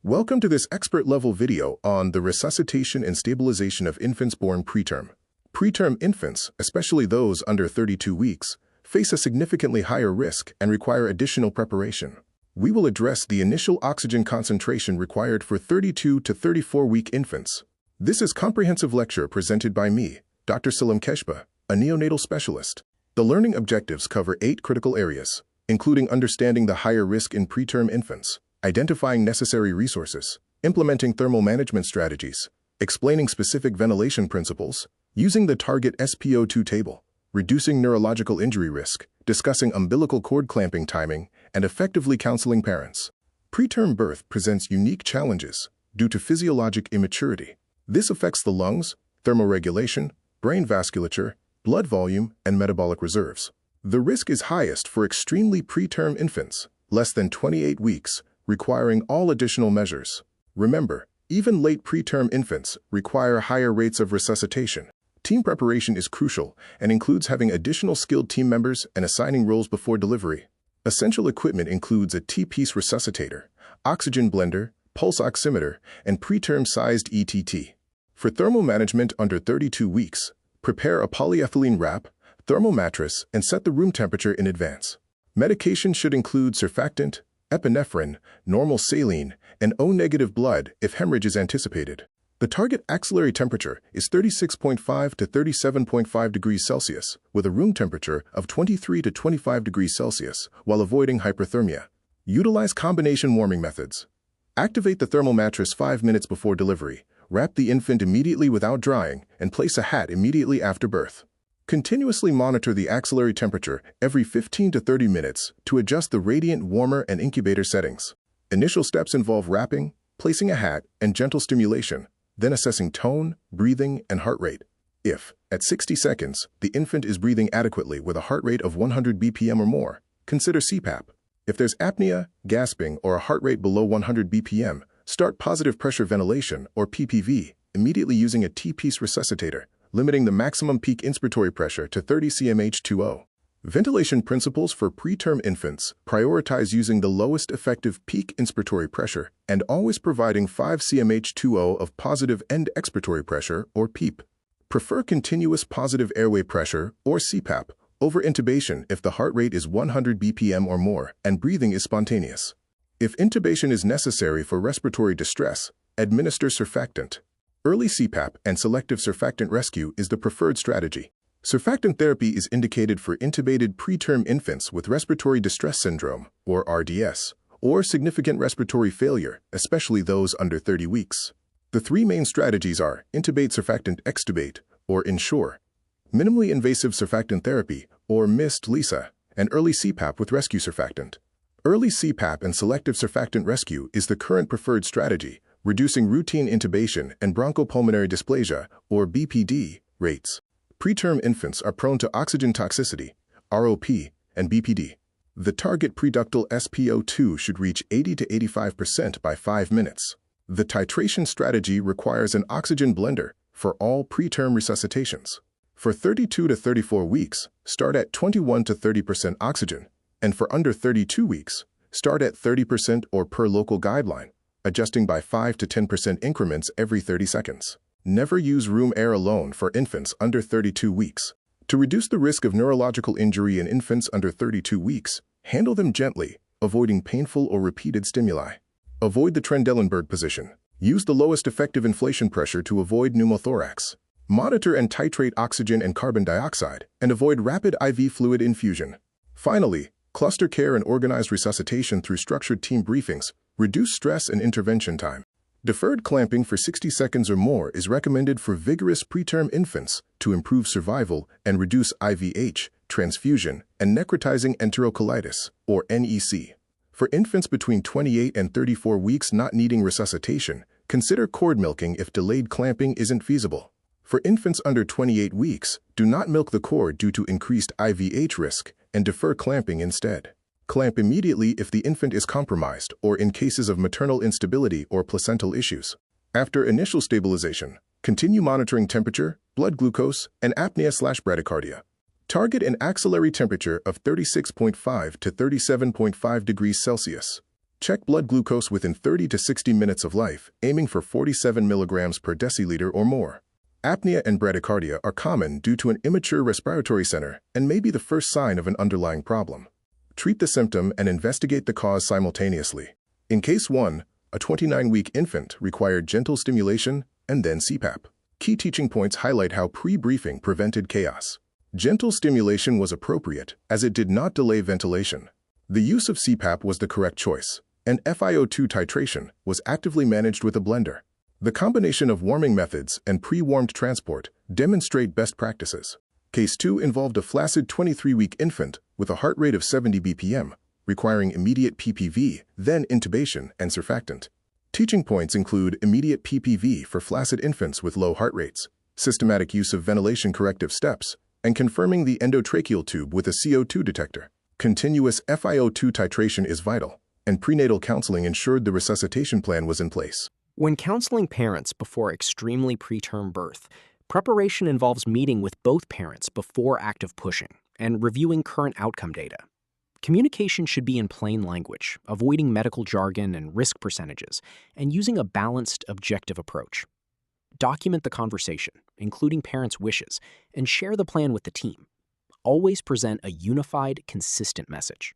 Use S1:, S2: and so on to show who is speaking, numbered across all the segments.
S1: Welcome to this expert-level video on the resuscitation and stabilization of infants born preterm. Preterm infants, especially those under 32 weeks, face a significantly higher risk and require additional preparation. We will address the initial oxygen concentration required for 32 to 34-week infants. This is a comprehensive lecture presented by me, Dr. Salim Keshba, a neonatal specialist. The learning objectives cover 8 critical areas, including understanding the higher risk in preterm infants, identifying necessary resources, implementing thermal management strategies, explaining specific ventilation principles, using the target SpO2 table, reducing neurological injury risk, discussing umbilical cord clamping timing, and effectively counseling parents. Preterm birth presents unique challenges due to physiologic immaturity. This affects the lungs, thermoregulation, brain vasculature, blood volume, and metabolic reserves. The risk is highest for extremely preterm infants, less than 28 weeks, requiring all additional measures. Remember, even late preterm infants require higher rates of resuscitation. Team preparation is crucial and includes having additional skilled team members and assigning roles before delivery. Essential equipment includes a T-piece resuscitator, oxygen blender, pulse oximeter, and preterm-sized ETT. For thermal management under 32 weeks, prepare a polyethylene wrap, thermal mattress, and set the room temperature in advance. Medication should include surfactant, epinephrine, normal saline, and O-negative blood if hemorrhage is anticipated. The target axillary temperature is 36.5 to 37.5 degrees Celsius, with a room temperature of 23 to 25 degrees Celsius, while avoiding hyperthermia. Utilize combination warming methods. Activate the thermal mattress 5 minutes before delivery, wrap the infant immediately without drying, and place a hat immediately after birth. Continuously monitor the axillary temperature every 15 to 30 minutes to adjust the radiant warmer and incubator settings. Initial steps involve wrapping, placing a hat, and gentle stimulation, then assessing tone, breathing, and heart rate. If, at 60 seconds, the infant is breathing adequately with a heart rate of 100 BPM or more, consider CPAP. If there's apnea, gasping, or a heart rate below 100 BPM, start positive pressure ventilation, or PPV, immediately using a T-piece resuscitator, limiting the maximum peak inspiratory pressure to 30 cmH2O. Ventilation principles for preterm infants prioritize using the lowest effective peak inspiratory pressure and always providing 5 cmH2O of positive end expiratory pressure, or PEEP. Prefer continuous positive airway pressure, or CPAP, over intubation if the heart rate is 100 BPM or more and breathing is spontaneous. If intubation is necessary for respiratory distress, administer surfactant. Early CPAP and selective surfactant rescue is the preferred strategy. Surfactant therapy is indicated for intubated preterm infants with respiratory distress syndrome, or RDS, or significant respiratory failure, especially those under 30 weeks. The 3 main strategies are intubate surfactant extubate, or ensure, minimally invasive surfactant therapy, or MIST-LISA, and early CPAP with rescue surfactant. Early CPAP and selective surfactant rescue is the current preferred strategy, reducing routine intubation and bronchopulmonary dysplasia, or BPD, rates. Preterm infants are prone to oxygen toxicity, ROP, and BPD. The target preductal SpO2 should reach 80 to 85% by 5 minutes. The titration strategy requires an oxygen blender for all preterm resuscitations. For 32 to 34 weeks, start at 21 to 30% oxygen, and for under 32 weeks, start at 30% or per local guideline, adjusting by 5 to 10% increments every 30 seconds. Never use room air alone for infants under 32 weeks. To reduce the risk of neurological injury in infants under 32 weeks, handle them gently, avoiding painful or repeated stimuli. Avoid the Trendelenburg position. Use the lowest effective inflation pressure to avoid pneumothorax. Monitor and titrate oxygen and carbon dioxide, and avoid rapid IV fluid infusion. Finally, cluster care and organized resuscitation through structured team briefings reduce stress and intervention time. Deferred clamping for 60 seconds or more is recommended for vigorous preterm infants to improve survival and reduce IVH, transfusion, and necrotizing enterocolitis, or NEC. For infants between 28 and 34 weeks not needing resuscitation, consider cord milking if delayed clamping isn't feasible. For infants under 28 weeks, do not milk the cord due to increased IVH risk and defer clamping instead. Clamp immediately if the infant is compromised or in cases of maternal instability or placental issues. After initial stabilization, continue monitoring temperature, blood glucose, and apnea/bradycardia. Target an axillary temperature of 36.5 to 37.5 degrees Celsius. Check blood glucose within 30 to 60 minutes of life, aiming for 47 milligrams per deciliter or more. Apnea and bradycardia are common due to an immature respiratory center and may be the first sign of an underlying problem. Treat the symptom and investigate the cause simultaneously. In case 1, a 29-week infant required gentle stimulation and then CPAP. Key teaching points highlight how pre-briefing prevented chaos. Gentle stimulation was appropriate as it did not delay ventilation. The use of CPAP was the correct choice, and FiO2 titration was actively managed with a blender. The combination of warming methods and pre-warmed transport demonstrate best practices. Case 2 involved a flaccid 23-week infant with a heart rate of 70 BPM, requiring immediate PPV, then intubation and surfactant. Teaching points include immediate PPV for flaccid infants with low heart rates, systematic use of ventilation corrective steps, and confirming the endotracheal tube with a CO2 detector. Continuous FiO2 titration is vital, and prenatal counseling ensured the resuscitation plan was in place.
S2: When counseling parents before extremely preterm birth, preparation involves meeting with both parents before active pushing and reviewing current outcome data. Communication should be in plain language, avoiding medical jargon and risk percentages, and using a balanced, objective approach. Document the conversation, including parents' wishes, and share the plan with the team. Always present a unified, consistent message.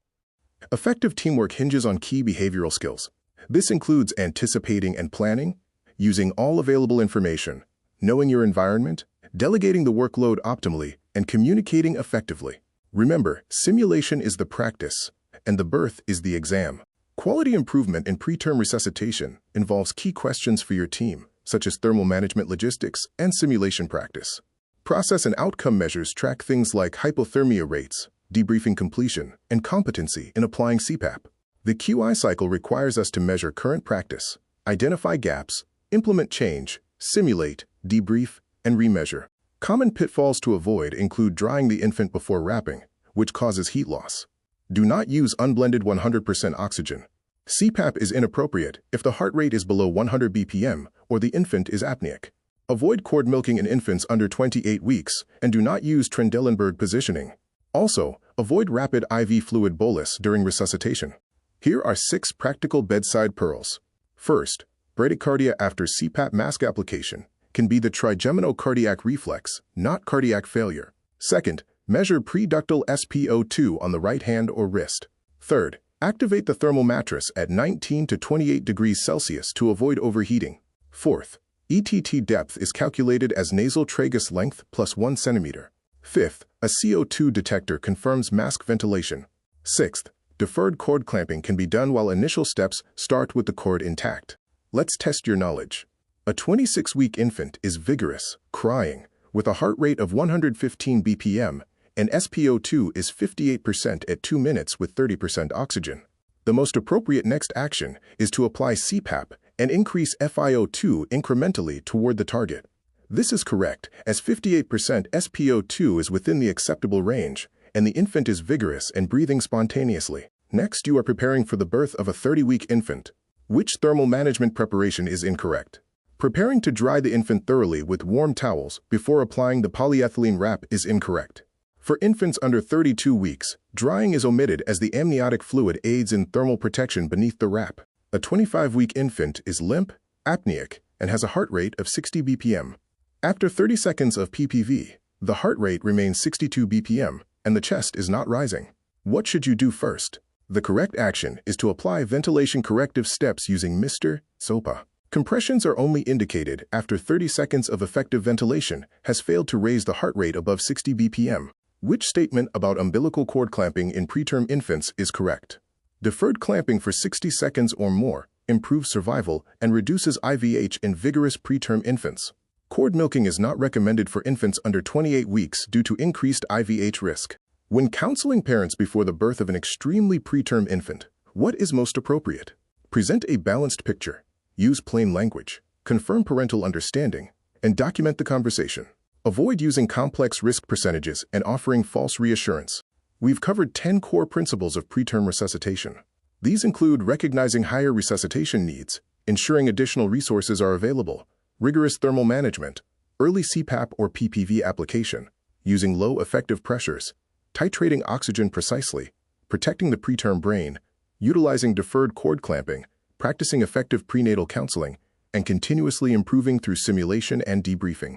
S1: Effective teamwork hinges on key behavioral skills. This includes anticipating and planning, using all available information, knowing your environment, delegating the workload optimally, and communicating effectively. Remember, simulation is the practice, and the birth is the exam. Quality improvement in preterm resuscitation involves key questions for your team, such as thermal management logistics and simulation practice. Process and outcome measures track things like hypothermia rates, debriefing completion, and competency in applying CPAP. The QI cycle requires us to measure current practice, identify gaps, implement change, simulate, debrief, and remeasure. Common pitfalls to avoid include drying the infant before wrapping, which causes heat loss. Do not use unblended 100% oxygen. CPAP is inappropriate if the heart rate is below 100 BPM or the infant is apneic. Avoid cord milking in infants under 28 weeks and do not use Trendelenburg positioning. Also, avoid rapid IV fluid bolus during resuscitation. Here are 6 practical bedside pearls. First, bradycardia after CPAP mask application can be the trigeminal cardiac reflex, not cardiac failure. Second, measure preductal SpO2 on the right hand or wrist. Third, activate the thermal mattress at 19 to 28 degrees Celsius to avoid overheating. Fourth, ETT depth is calculated as nasal tragus length plus 1 centimeter. Fifth, a CO2 detector confirms mask ventilation. Sixth, deferred cord clamping can be done while initial steps start with the cord intact. Let's test your knowledge. A 26-week infant is vigorous, crying, with a heart rate of 115 BPM, and SpO2 is 58% at 2 minutes with 30% oxygen. The most appropriate next action is to apply CPAP and increase FiO2 incrementally toward the target. This is correct, as 58% SpO2 is within the acceptable range, and the infant is vigorous and breathing spontaneously. Next, you are preparing for the birth of a 30-week infant. Which thermal management preparation is incorrect? Preparing to dry the infant thoroughly with warm towels before applying the polyethylene wrap is incorrect. For infants under 32 weeks, drying is omitted as the amniotic fluid aids in thermal protection beneath the wrap. A 25-week infant is limp, apneic, and has a heart rate of 60 BPM. After 30 seconds of PPV, the heart rate remains 62 BPM, and the chest is not rising. What should you do first? The correct action is to apply ventilation corrective steps using Mr. SOPA. Compressions are only indicated after 30 seconds of effective ventilation has failed to raise the heart rate above 60 BPM. Which statement about umbilical cord clamping in preterm infants is correct? Deferred clamping for 60 seconds or more improves survival and reduces IVH in vigorous preterm infants. Cord milking is not recommended for infants under 28 weeks due to increased IVH risk. When counseling parents before the birth of an extremely preterm infant, what is most appropriate? Present a balanced picture, use plain language, confirm parental understanding, and document the conversation. Avoid using complex risk percentages and offering false reassurance. We've covered 10 core principles of preterm resuscitation. These include recognizing higher resuscitation needs, ensuring additional resources are available, rigorous thermal management, early CPAP or PPV application, using low effective pressures, titrating oxygen precisely, protecting the preterm brain, utilizing deferred cord clamping, practicing effective prenatal counseling, and continuously improving through simulation and debriefing.